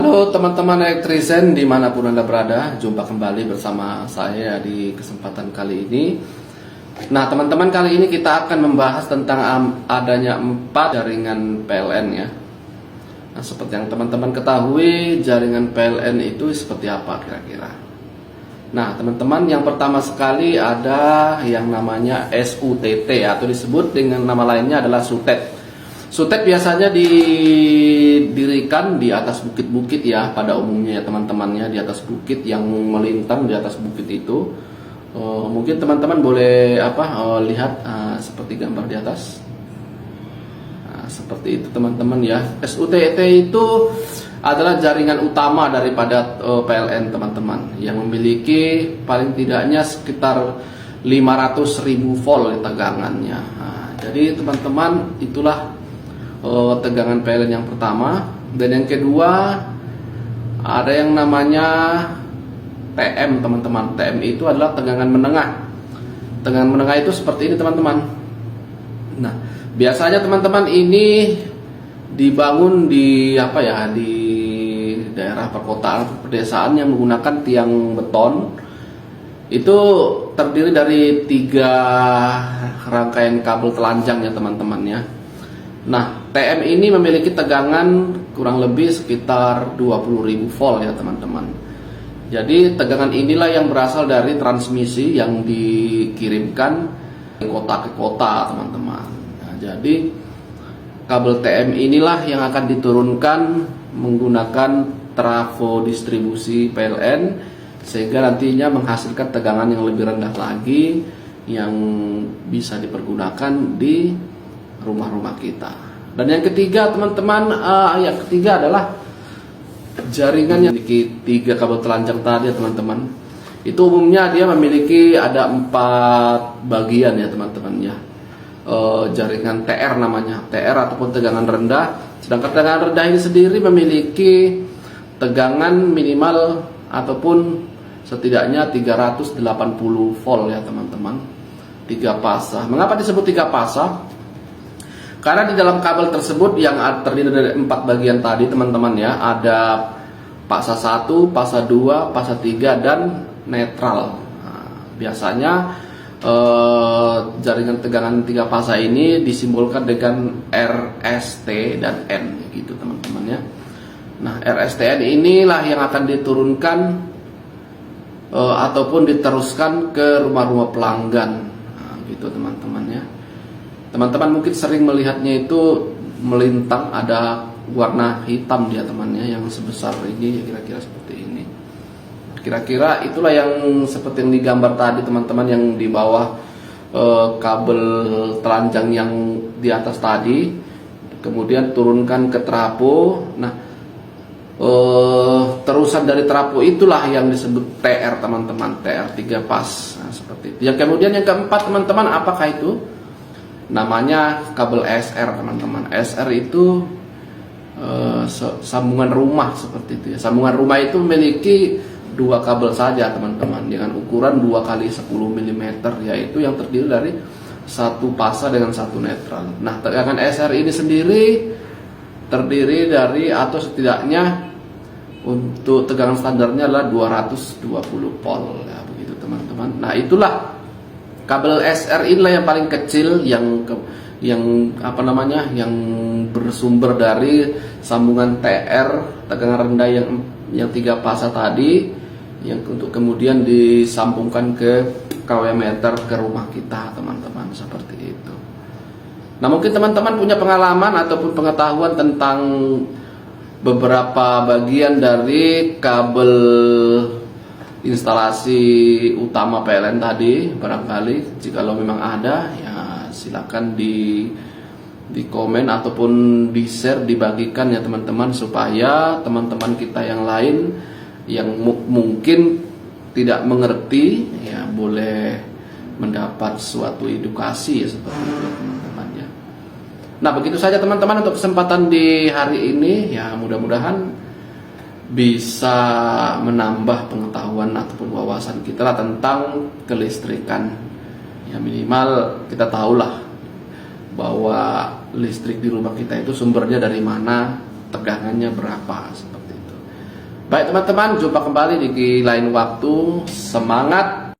Halo teman-teman elektrisian dimanapun Anda berada, jumpa kembali bersama saya di kesempatan kali ini. Nah teman-teman, kali ini kita akan membahas tentang adanya 4 jaringan PLN ya. Nah seperti yang teman-teman ketahui, jaringan PLN itu seperti apa kira-kira. Nah teman-teman, yang pertama sekali ada yang namanya SUTT atau disebut dengan nama lainnya adalah SUTET. SUTET biasanya didirikan di atas bukit-bukit ya, pada umumnya ya teman-temannya, di atas bukit yang melintang di atas bukit itu. Mungkin teman-teman boleh lihat seperti gambar di atas. Nah, seperti itu teman-teman ya. SUTT itu adalah jaringan utama daripada PLN teman-teman, yang memiliki paling tidaknya sekitar 500.000 volt tegangannya. Nah, jadi teman-teman, itulah tegangan PLN yang pertama. Dan yang kedua ada yang namanya TM teman-teman. TM itu adalah tegangan menengah. Tegangan menengah itu seperti ini teman-teman. Nah biasanya teman-teman ini dibangun di di daerah perkotaan, pedesaan yang menggunakan tiang beton. Itu terdiri dari 3 rangkaian kabel telanjang ya teman-teman ya. Nah, TM ini memiliki tegangan kurang lebih sekitar 20.000 volt ya teman-teman. Jadi tegangan inilah yang berasal dari transmisi yang dikirimkan dari kota ke kota teman-teman. Nah, jadi kabel TM inilah yang akan diturunkan menggunakan trafo distribusi PLN, sehingga nantinya menghasilkan tegangan yang lebih rendah lagi yang bisa dipergunakan di rumah-rumah kita. Dan yang ketiga teman-teman, yang ketiga adalah jaringan yang memiliki 3 kabel telanjang tadi ya teman-teman. Itu umumnya dia memiliki ada 4 bagian ya teman-teman ya. Jaringan TR namanya, TR ataupun tegangan rendah. Sedangkan tegangan rendah ini sendiri memiliki tegangan minimal ataupun setidaknya 380 volt ya teman-teman. 3 pasah. Mengapa disebut 3 pasah? Karena di dalam kabel tersebut yang terdiri dari 4 bagian tadi teman-teman ya, ada pasah 1, pasah 2, pasah 3 dan netral. Nah, biasanya jaringan tegangan 3 pasah ini disimbolkan dengan RST dan N gitu teman-teman ya. Nah, RSTN inilah yang akan diturunkan ataupun diteruskan ke rumah-rumah pelanggan. Nah, gitu teman-teman ya. Teman-teman mungkin sering melihatnya itu melintang, ada warna hitam dia temannya yang sebesar ini, kira-kira seperti ini. Kira-kira itulah yang seperti yang digambar tadi teman-teman, yang di bawah kabel telanjang yang di atas tadi, kemudian turunkan ke trafo. Nah terusan dari trafo itulah yang disebut TR teman-teman, TR 3 pas. Nah, seperti itu. Yang kemudian yang keempat teman-teman, apakah itu? Namanya kabel SR teman-teman. SR itu sambungan rumah seperti itu ya. Sambungan rumah itu memiliki 2 kabel saja teman-teman, dengan ukuran 2 kali 10 mm, yaitu yang terdiri dari 1 pasah dengan 1 netral. Nah tegangan SR ini sendiri terdiri dari, atau setidaknya untuk tegangan standarnya adalah 220 volt ya, begitu teman-teman. Nah itulah kabel SR inilah yang paling kecil, yang bersumber dari sambungan TR tegangan rendah yang 3 pasah tadi, yang untuk kemudian disambungkan ke kW meter ke rumah kita teman-teman, seperti itu. Nah mungkin teman-teman punya pengalaman ataupun pengetahuan tentang beberapa bagian dari kabel instalasi utama PLN tadi. Barangkali jika memang ada ya, silakan di komen ataupun di share, dibagikan ya teman-teman, supaya teman-teman kita yang lain yang mungkin tidak mengerti ya boleh mendapat suatu edukasi ya, seperti itu teman-teman ya. Nah begitu saja teman-teman untuk kesempatan di hari ini ya, mudah-mudahan bisa menambah pengetahuan ataupun wawasan kita tentang kelistrikan ya. Minimal kita tahulah bahwa listrik di rumah kita itu sumbernya dari mana, tegangannya berapa, seperti itu. Baik teman-teman, jumpa kembali di lain waktu. Semangat